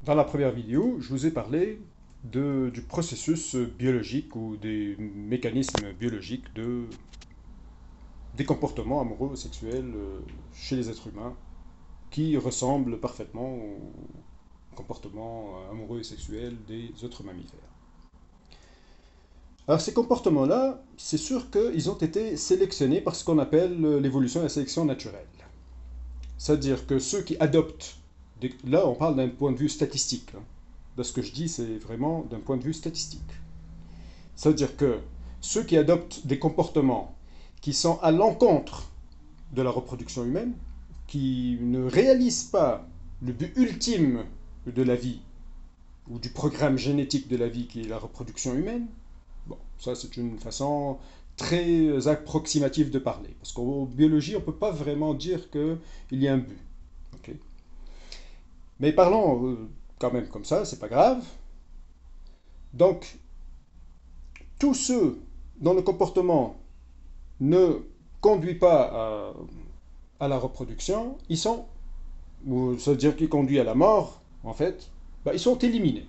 Dans la première vidéo, je vous ai parlé du processus biologique ou des mécanismes biologiques des comportements amoureux et sexuels chez les êtres humains qui ressemblent parfaitement aux comportements amoureux et sexuels des autres mammifères. Alors ces comportements-là, c'est sûr qu'ils ont été sélectionnés par ce qu'on appelle l'évolution et la sélection naturelle. C'est-à-dire que ceux qui adoptent, là on parle d'un point de vue statistique, hein. Là, ce que je dis, c'est vraiment d'un point de vue statistique. C'est-à-dire que ceux qui adoptent des comportements qui sont à l'encontre de la reproduction humaine, qui ne réalisent pas le but ultime de la vie, ou du programme génétique de la vie qui est la reproduction humaine, bon, ça c'est une façon très approximative de parler. Parce qu'en biologie, on ne peut pas vraiment dire qu'il y a un but. Okay. Mais parlons quand même comme ça, c'est pas grave. Donc, tous ceux dont le comportement ne conduit pas à la reproduction, ils sont, ou ça veut dire qu'ils conduisent à la mort, en fait, bah, ils sont éliminés.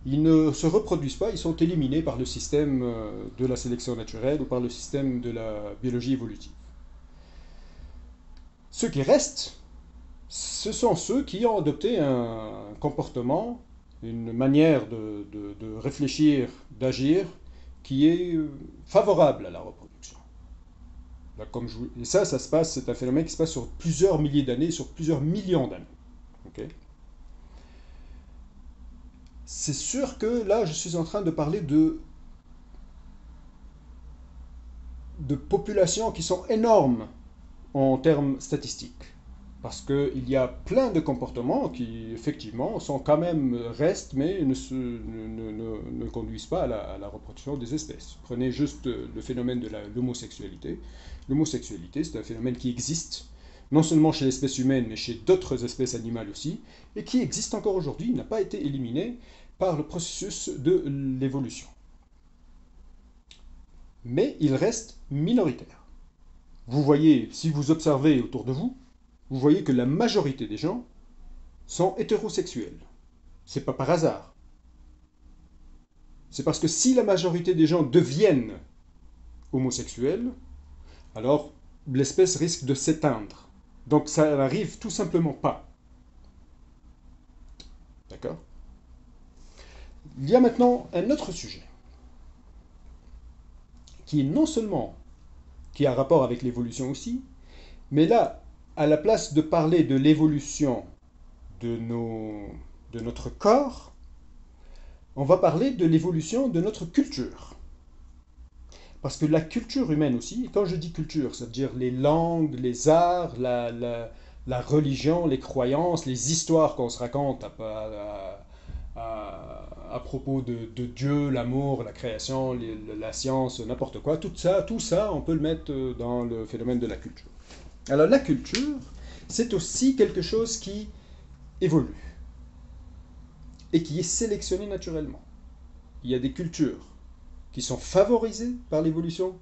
Ils ne se reproduisent pas, ils sont éliminés par le système de la sélection naturelle ou par le système de la biologie évolutive. Ceux qui restent, ce sont ceux qui ont adopté un comportement, une manière de réfléchir, d'agir, qui est favorable à la reproduction. Là, et ça se passe, c'est un phénomène qui se passe sur plusieurs milliers d'années, sur plusieurs millions d'années. Okay. C'est sûr que là, je suis en train de parler de populations qui sont énormes en termes statistiques. Parce qu'il y a plein de comportements qui, effectivement, sont quand même restent, mais ne conduisent pas à la reproduction des espèces. Prenez juste le phénomène de l'homosexualité. L'homosexualité, c'est un phénomène qui existe, non seulement chez l'espèce humaine, mais chez d'autres espèces animales aussi, et qui existe encore aujourd'hui, n'a pas été éliminé par le processus de l'évolution. Mais il reste minoritaire. Vous voyez, si vous observez autour de vous, vous voyez que la majorité des gens sont hétérosexuels. C'est pas par hasard. C'est parce que si la majorité des gens deviennent homosexuels, alors l'espèce risque de s'éteindre. Donc ça n'arrive tout simplement pas. D'accord? Il y a maintenant un autre sujet qui est non seulement qui a rapport avec l'évolution aussi, mais là, à la place de parler de l'évolution de, de notre corps, on va parler de l'évolution de notre culture. Parce que la culture humaine aussi, et quand je dis culture, ça veut dire les langues, les arts, la religion, les croyances, les histoires qu'on se raconte à propos de Dieu, l'amour, la création, la science, n'importe quoi, tout ça, on peut le mettre dans le phénomène de la culture. Alors la culture, c'est aussi quelque chose qui évolue et qui est sélectionné naturellement. Il y a des cultures qui sont favorisées par l'évolution,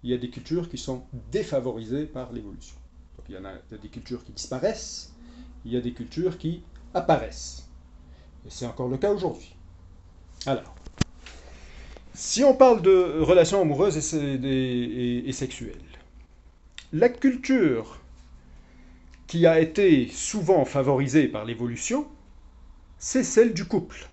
il y a des cultures qui sont défavorisées par l'évolution. Donc il y a des cultures qui disparaissent, il y a des cultures qui apparaissent. Et c'est encore le cas aujourd'hui. Alors, si on parle de relations amoureuses et sexuelles, la culture qui a été souvent favorisée par l'évolution, c'est celle du couple.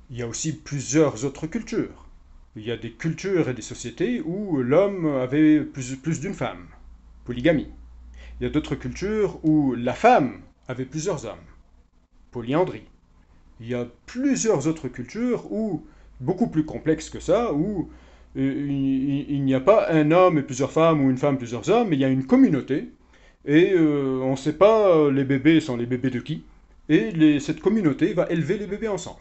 Il y a aussi plusieurs autres cultures. Il y a des cultures et des sociétés où l'homme avait plus d'une femme, polygamie. Il y a d'autres cultures où la femme avait plusieurs hommes, polyandrie. Il y a plusieurs autres cultures où, beaucoup plus complexes que ça, où il n'y a pas un homme et plusieurs femmes ou une femme et plusieurs hommes, mais il y a une communauté. Et on ne sait pas les bébés sont les bébés de qui. Et cette communauté va élever les bébés ensemble.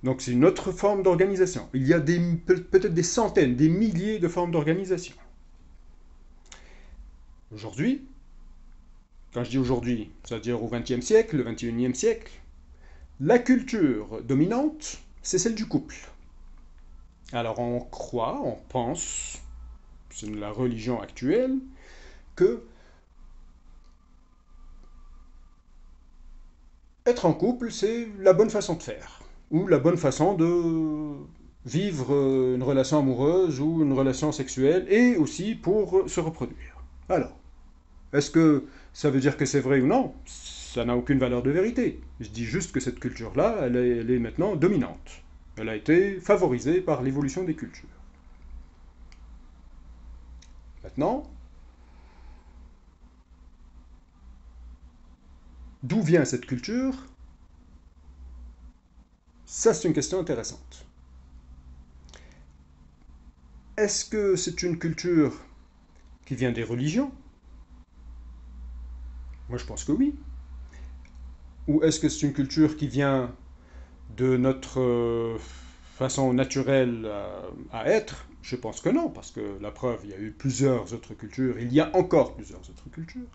Donc c'est une autre forme d'organisation. Il y a peut-être des centaines, des milliers de formes d'organisation. Aujourd'hui, quand je dis aujourd'hui, c'est-à-dire au XXe siècle, le XXIe siècle, la culture dominante, c'est celle du couple. Alors on croit, on pense, c'est la religion actuelle, que être en couple, c'est la bonne façon de faire, ou la bonne façon de vivre une relation amoureuse ou une relation sexuelle, et aussi pour se reproduire. Alors, est-ce que ça veut dire que c'est vrai ou non? Ça n'a aucune valeur de vérité. Je dis juste que cette culture-là, elle est maintenant dominante. Elle a été favorisée par l'évolution des cultures. Maintenant, d'où vient cette culture? Ça, c'est une question intéressante. Est-ce que c'est une culture qui vient des religions? Moi, je pense que oui. Ou est-ce que c'est une culture qui vient de notre façon naturelle à être? Je pense que non, parce que la preuve, il y a eu plusieurs autres cultures, il y a encore plusieurs autres cultures.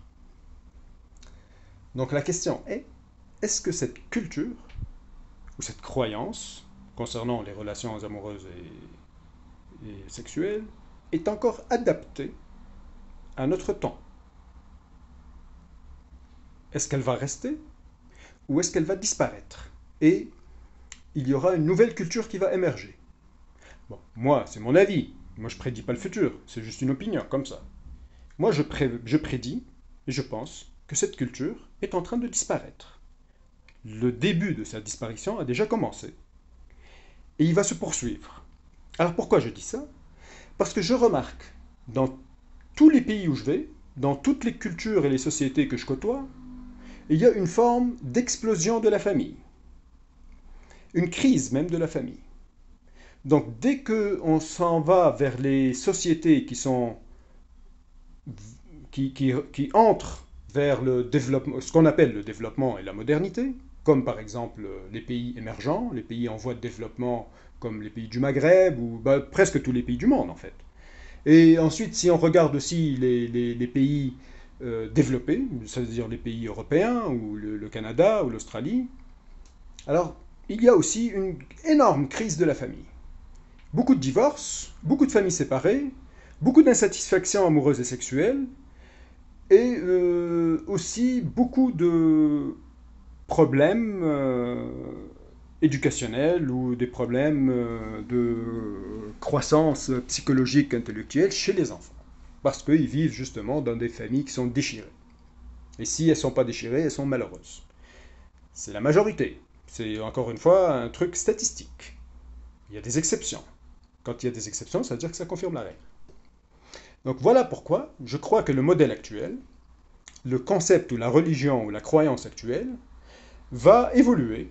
Donc la question est, est-ce que cette culture, ou cette croyance, concernant les relations amoureuses et sexuelles, est encore adaptée à notre temps? Est-ce qu'elle va rester ou est-ce qu'elle va disparaître? Et il y aura une nouvelle culture qui va émerger. Bon, moi, c'est mon avis. Moi, je prédis pas le futur. C'est juste une opinion, comme ça. Moi, je prédis, et je pense, que cette culture est en train de disparaître. Le début de sa disparition a déjà commencé. Et il va se poursuivre. Alors pourquoi je dis ça? Parce que je remarque, dans tous les pays où je vais, dans toutes les cultures et les sociétés que je côtoie, il y a une forme d'explosion de la famille. Une crise même de la famille. Donc dès qu'on s'en va vers les sociétés qui entrent vers le développement, ce qu'on appelle le développement et la modernité, comme par exemple les pays émergents, les pays en voie de développement comme les pays du Maghreb, ou presque tous les pays du monde en fait. Et ensuite, si on regarde aussi les pays développés, c'est-à-dire les pays européens, ou le Canada, ou l'Australie, alors il y a aussi une énorme crise de la famille. Beaucoup de divorces, beaucoup de familles séparées, beaucoup d'insatisfaction amoureuse et sexuelle, et aussi beaucoup de problèmes éducationnels ou des problèmes de croissance psychologique, intellectuelle chez les enfants. Parce qu'ils vivent justement dans des familles qui sont déchirées. Et si elles ne sont pas déchirées, elles sont malheureuses. C'est la majorité. C'est encore une fois un truc statistique. Il y a des exceptions. Quand il y a des exceptions, ça veut dire que ça confirme la règle. Donc voilà pourquoi je crois que le modèle actuel, le concept ou la religion ou la croyance actuelle, va évoluer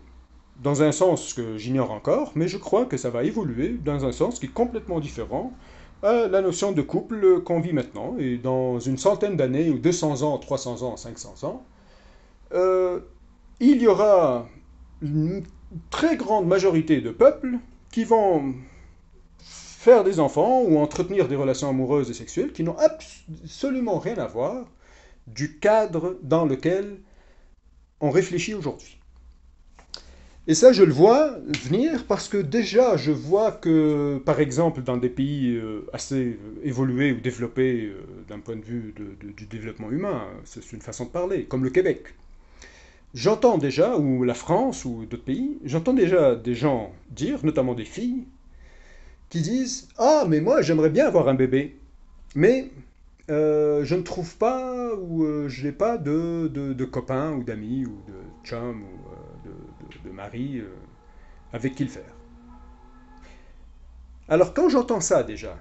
dans un sens que j'ignore encore, mais je crois que ça va évoluer dans un sens qui est complètement différent à la notion de couple qu'on vit maintenant. Et dans une centaine d'années, ou 200 ans, 300 ans, 500 ans, il y aura une très grande majorité de peuples qui vont faire des enfants ou entretenir des relations amoureuses et sexuelles qui n'ont absolument rien à voir du cadre dans lequel on réfléchit aujourd'hui. Et ça, je le vois venir parce que déjà, je vois que, par exemple, dans des pays assez évolués ou développés d'un point de vue du développement humain, c'est une façon de parler, comme le Québec. J'entends déjà, ou la France, ou d'autres pays, j'entends déjà des gens dire, notamment des filles, qui disent « Ah, mais moi, j'aimerais bien avoir un bébé, mais je ne trouve pas, ou je n'ai pas de copain, ou d'amis, ou de chum, ou de mari avec qui le faire. » Alors quand j'entends ça déjà,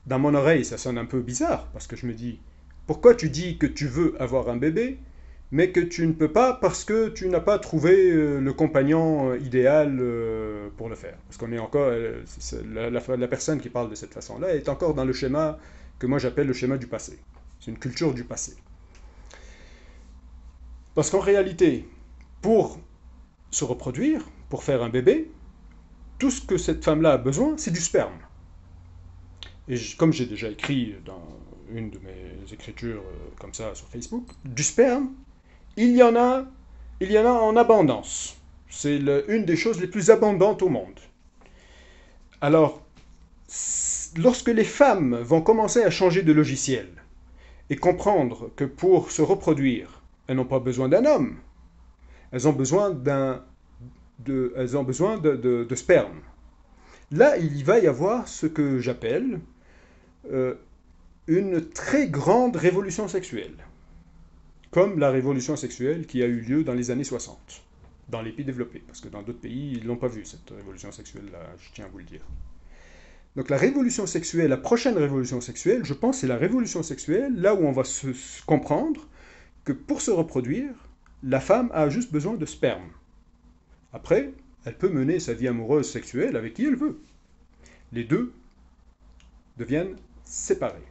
dans mon oreille, ça sonne un peu bizarre, parce que je me dis « Pourquoi tu dis que tu veux avoir un bébé, mais que tu ne peux pas parce que tu n'as pas trouvé le compagnon idéal pour le faire. » Parce qu'on est encore, la personne qui parle de cette façon-là est encore dans le schéma que moi j'appelle le schéma du passé. C'est une culture du passé. Parce qu'en réalité, pour se reproduire, pour faire un bébé, tout ce que cette femme-là a besoin, c'est du sperme. Et comme j'ai déjà écrit dans une de mes écritures comme ça sur Facebook, du sperme, il y en a en abondance. C'est une des choses les plus abondantes au monde. Alors, lorsque les femmes vont commencer à changer de logiciel et comprendre que pour se reproduire, elles n'ont pas besoin d'un homme, elles ont besoin de sperme. Là, il va y avoir ce que j'appelle une très grande révolution sexuelle, comme la révolution sexuelle qui a eu lieu dans les années 60, dans les pays développés, parce que dans d'autres pays, ils ne l'ont pas vu, cette révolution sexuelle-là, je tiens à vous le dire. Donc la révolution sexuelle, la prochaine révolution sexuelle, je pense, c'est la révolution sexuelle, là où on va se comprendre que pour se reproduire, la femme a juste besoin de sperme. Après, elle peut mener sa vie amoureuse sexuelle avec qui elle veut. Les deux deviennent séparés.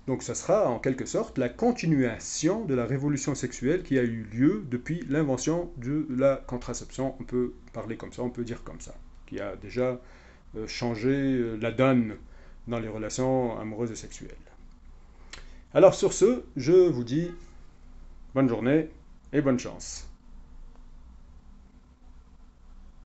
Donc ça sera en quelque sorte la continuation de la révolution sexuelle qui a eu lieu depuis l'invention de la contraception, on peut parler comme ça, on peut dire comme ça, qui a déjà changé la donne dans les relations amoureuses et sexuelles. Alors sur ce, je vous dis bonne journée et bonne chance.